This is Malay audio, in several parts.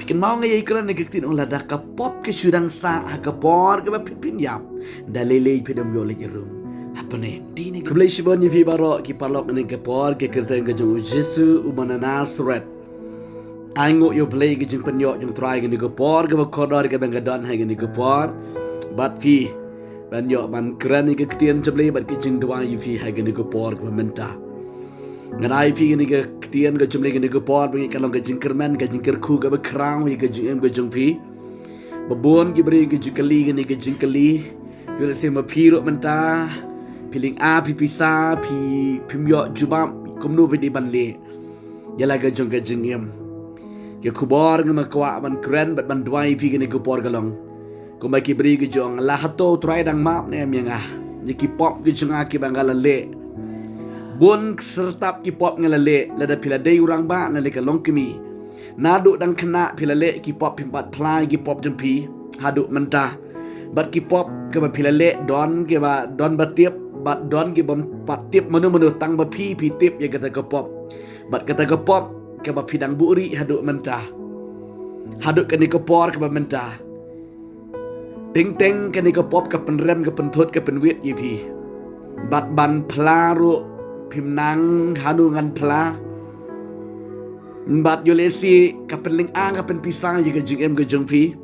Ken mau ngai iklan ne kektin ulah dah kapop ke sudang sa kapor ke pipin yap dalele pidam yo le jerum apa ne di ne Leh Shibun ni baro ki parlok ne kapor ke kerten ke jung Jesu umananal surat aingo yo Blei ke jung penyo jung try ke ne kapor ke kodor ke bengadon hai ke ne kapor bat ki ban yo ban kran ni kektin Blei bat ke jung dua yu fi hai ke ne kapor ke menta ngadai fi ni ke tian ke jumle ke ke por bagi kalong ke jingkerman ke jingker khu ke bekrang ke jing ke jung fi babon ke beri ke jingkali ke ni ke jingkali yo le se ma phi ro menta piling a pi pisa pi pimyo jubam komnu be di banle yala ke jung ke jingem ke khubor ke makwa ban kran bat ban dwai fi ke ni ke por kalong ko ma ki beri ke jong la hato try dang map ne mianga ni ki pop ke junga ki bangala le Bon sertap ki pop ngelale lada pila day urang ba nale ka long kemi nadu dang kena pila le ki pop pimpat plai ki pop jempi hadu mentah bat ki pop ke ba pila le don ke ba don batiep bat don ke bom patip menu tang ba pi tip ya kata ke pop bat kata ke pop ke ba pidang buri hadu mentah hadu ke ni ke por ke ba mentah ting ke ni ke pop ke penrem ke penthut ke penwit yipi bat ban plaru pimnang hanungan pla bat yolesi kapeling ang kapen pisang juga jingem ke jengfi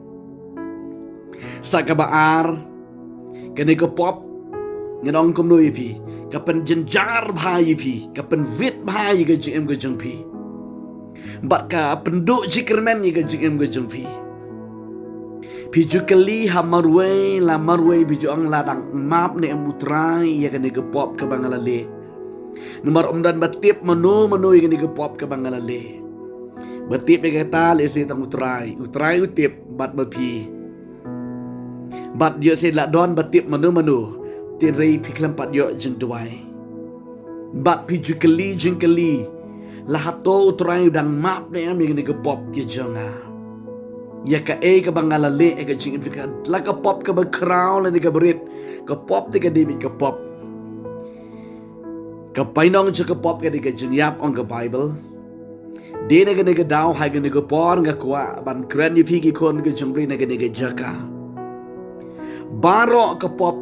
sakabaar kene ke pop ngedong komno yifi kapen jenjar bha yifi kapen vit bha juga jingem ke jengfi bat ka penduk jikermen juga jingem ke jengfi piju kali la marwe piju ang ladang map ne emutrai ya kene ke pop ke bangalale Nomor umdan batip menu yang ni ke pop ke bangalale. Batip yang kata lesi tang utrai utip bat bapi. Bat dia se la don batip menu tirai piklam pat yo jeng duai. Bat piju kali jeng kali la hato utrai udang map ne am yang ni ke pop ke jonga. Ya ka ke bangalale ke jeng ifika la ke pop ke background la ni ke berit ke pop te ke debit ke pop. Kapainong ke pop ke diga jengyap on ke Bible. Dene ke daw hai ke por nga kwa ban kran yi figi kon ke jengri ne ke jaka. Baro ke pop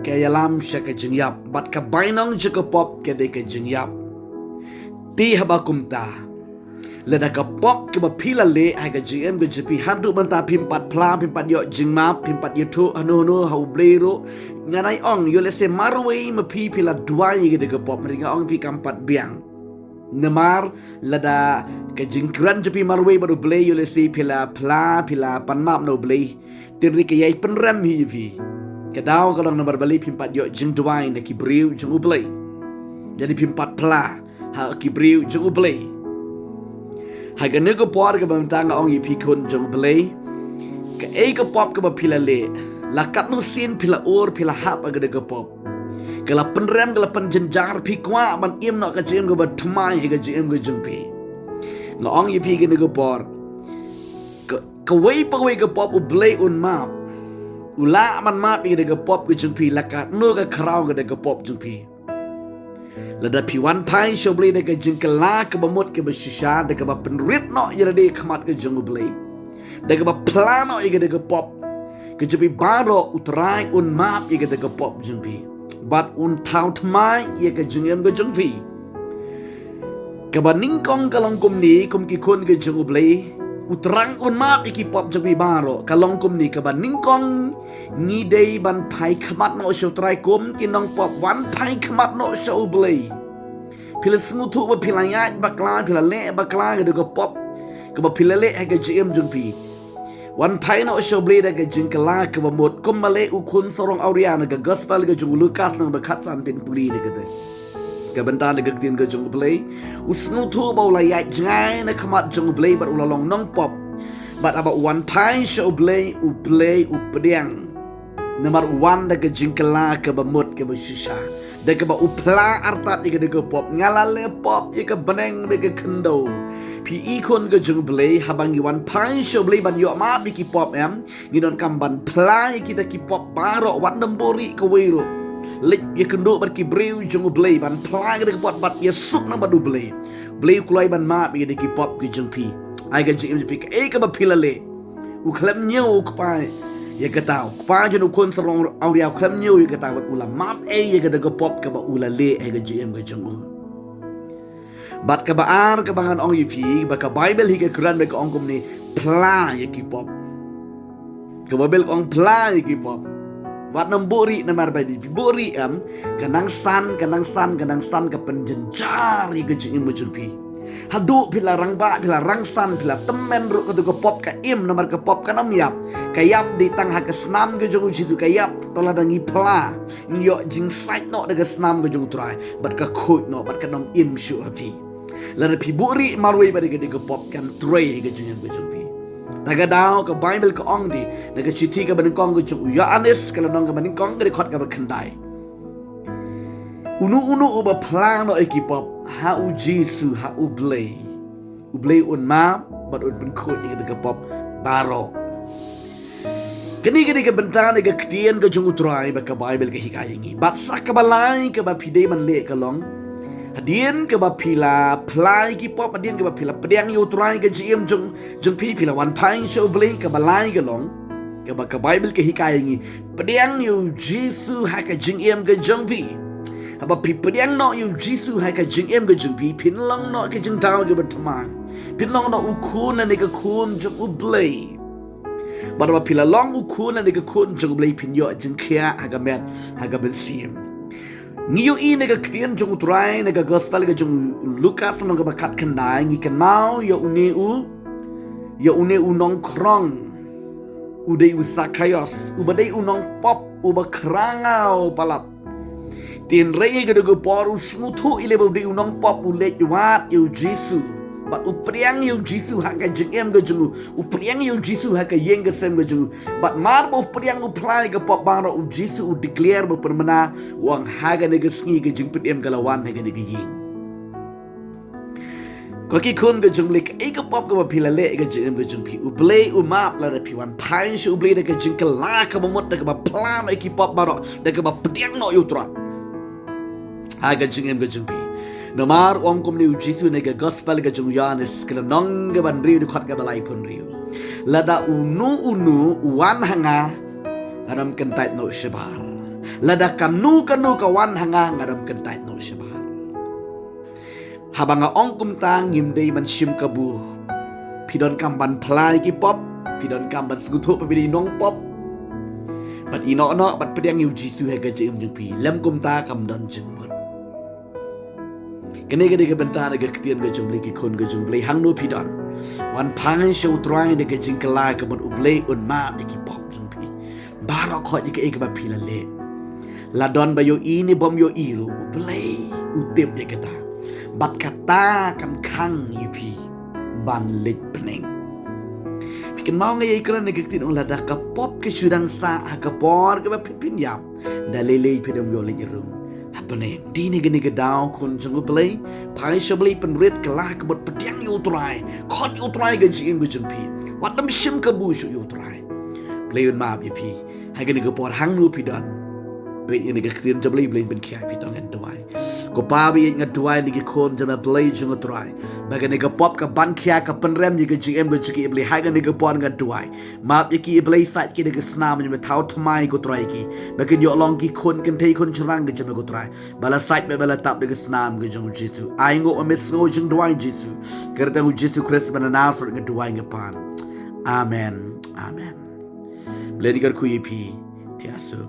ke yalam sya ke jengyap bat kapainong ke pop ke diga jengyap. Ti habakumta. Lada ke pop ke bapila le hai ke jengem ke jepi handu banta pimpat pla pimpat yo jengmap pimpat yetu anu hau blero nganai ong yo lese marwe mapi pila duai ke pop meringa ong pi kampat biang nemar lada ke jingkran jepi marwe baru blei yo lese pila panmap no blei tinri ke yai penram hi vi ke daw kalau nomor bali pimpat yo jing duai ne ki briu jung U Blei jadi pimpat pla ha ki briu jung U Blei Haga nego por ke bantanga ong ipi kun jung Blei ke pop ke pila le lakat nu sin pila or pila hap aga ke pop kala penrem kala penjenjar pi kwa ban im no ka jem ke batmai ke jem ke jumpi no ong ipi ke nego por ke wei pa wei ke pop U Blei un map ula man map ke pop ke jumpi lakat nu ke krau ke pop jumpi Lada piwan pai shobli de ke jingkala ke bamut ke beshisha de ke penrit no yade khamat ke jung U Blei de ke plano ige de ke pop ke jepi baro utrai un map ige de ke pop jungpi bat un taut mai ye ke jungem ke jungpi ke baning kong kalong kum ni kum ki kun ke jung U Blei utrang un map iki pop jungpi baro kalong kum ni ke baning kong ni dei ban pai khamat no sho trai kum kinong pop wan pai khamat no sho U Blei pila sengutu ba pila yat bakla pila le bakla ke de pop ke ba pila le ke jm jungpi wan pai no sho Blei de ke jingkala ke ba mot kum male ukun sorong auriana ke gospel ke jung Lukas nang ba khatsan pin puri de ke ke bentar de ke tin ke jung Blei usngutu ba la yat jai na khamat jung Blei ba ulalong nong pop bat aba wan pai sho Blei U pediang nomor 1 de ke jingkala ke ba mot ke ba shisha de ke ba upla artat ike de ke pop ngalale pop ike beneng de ke kendo pi ikon ke jung Blei habangi wan pai sho Blei ban yo ma bi ki pop em ngidon kamban plai kita ki pop baro wat nembori ke wiro lik ye kendo bar ki briu jung Blei ban plai de ke pop bat ye suk na badu Blei kulai ban ma bi de ki pop ke jung pi ai ga jing pi ka ba philale u khlam nyeu ku pa ya ka tau pa jenu kon sarong au ya khlam nyeu ya ka tau ula map ya ga da pop ka ba ula le ai ga jing ga jung bat ka ba ar ka bangan ong yifi ba ka bible hi ka quran ba ka ong kum ni pla ya ki pop ka bible ong pla ya ki pop wat nam bori na mar ba di bori am kanang san ka penjenjar ya ga jing mo pi hadu pila rang ba pila rang san pila temen ru ka pop ka im nomor ka pop ka nam yap kayap di tang ha ka snam ge jogu jisu kayap tola dangi pla nyo jing sait no de ka snam ge jogu trai bat ka khoi no bat ka nam im shu api la pi buri marwei ba de ka pop kan trai ge jing ge jogu pi taga daw ka bible ka ong di de ka chiti ka ban kong ge jogu ya anis ka nong ka ban kong ge khot ka ba khandai unu uba plang no ekipop ha u jisu ha u blei un ma bat un pen khot ni ka pop baro kani ka bentang ka ktien ka jung utrai ba ka bible ka hikayangi bat sak ka balai ka ba pide man le ka long hadien ka ba pila plai ki pop hadien ka ba pila pedang yu utrai ka jim jung pila wan pai show blei ka balai ka long ka bible ka hikayangi pedang yu jisu ha ka jing ka jung pi haba pi pedang no yu jisu ha ka jing ka jung pi pin long no ka jing taw ka batmang pin long no ukun na ka kun jung u blei Bada pila long ukun na ka kun jung blei pin yo jing kia haga met haga ben sim ngiyo i na ka krien jung utrai na ka gospel ka jung lukas nong ka bakat kandai ngi kan mau yo une u nong krong udai u sakayos ubadai u nong pop uba krangau palat tin rei ga go poru smutu ile bo de u nong pop u le wat yu jisu but upriang yu jisu ha ka jing ga jung upriang yu jisu ha ka yeng ga sem ga jung but mar bo upriang u plai ga pop baro u jisu u declare bo permana wang ha ga ne ga sngi ga jing pit ga lawan ne ga ne ga yeng ko ki kun ga jung lik e ga pop ga pila le ga jing ga jung pi u blei u map la da pi wan pai shu u blei ga jing ka la ka mo mot ga ba plan e ki pop baro da ga ba pdiang no yu tra ha ga jing ga jung pi Namar om kum ni jisu ne ga gospel ga jung yanis kala nong ga ban riu du khat ga balai pun riu lada unu wan hanga ngadam kentait no shibar lada kanu ka wan hanga ngadam kentait no shibar habanga ong kum tang ngim dei ban shim kabu pidon kam ban plai ki pop pidon kam ban skutu pa bidi nong pop bat ino no bat pedang yu jisu ha ga jim jung pi lam kum ta kam don jing kene ga benta ga ktien ga jumble ki kun ga jumble hang no pidon wan pang show try de ga jingkala ka mon ublei un ma ki pop jumpi baro kho ji ka ba pila le la don ba yo ini bom yo iru ublei utep de kata bat kata kan khang yipi ban lit pning pikin mau ngai iklan ne ga ktien la da ka pop ke sudang sa ha ka por ka ba pin yap da lele pidom yo le rum Bening, di ni daw kun jung blei, pai shabli pen red kelah kebot pedang yu trai, khot yu trai ga jing ga jung pi, wat dam shim ka bu shu yu trai. Blei un ma bi pi, hai ga ni ga por hang nu pi dan. Blei ni ga ktien jabli blei ben kiai pi tong en duai. Ko pa bi nga duai ni ga kon jama blei jung trai. Ba ga ni ga pop ka ban kia ka pen rem ni ga jing ga jiki blei hai ga ni ga por nga duai. Ma bi ki blei sat ki ni ga snam ni me thau thmai ko trai ki. Ba kin yo long ki kon kan thei kon chrang ga jama ko trai. Bala sait me bala tap de snam ga jung jisu ai ngo amis ngo jung duai jisu kerta hu jisu christ bana nasr nga duai nga pan amen bledi gar ku yipi tiasu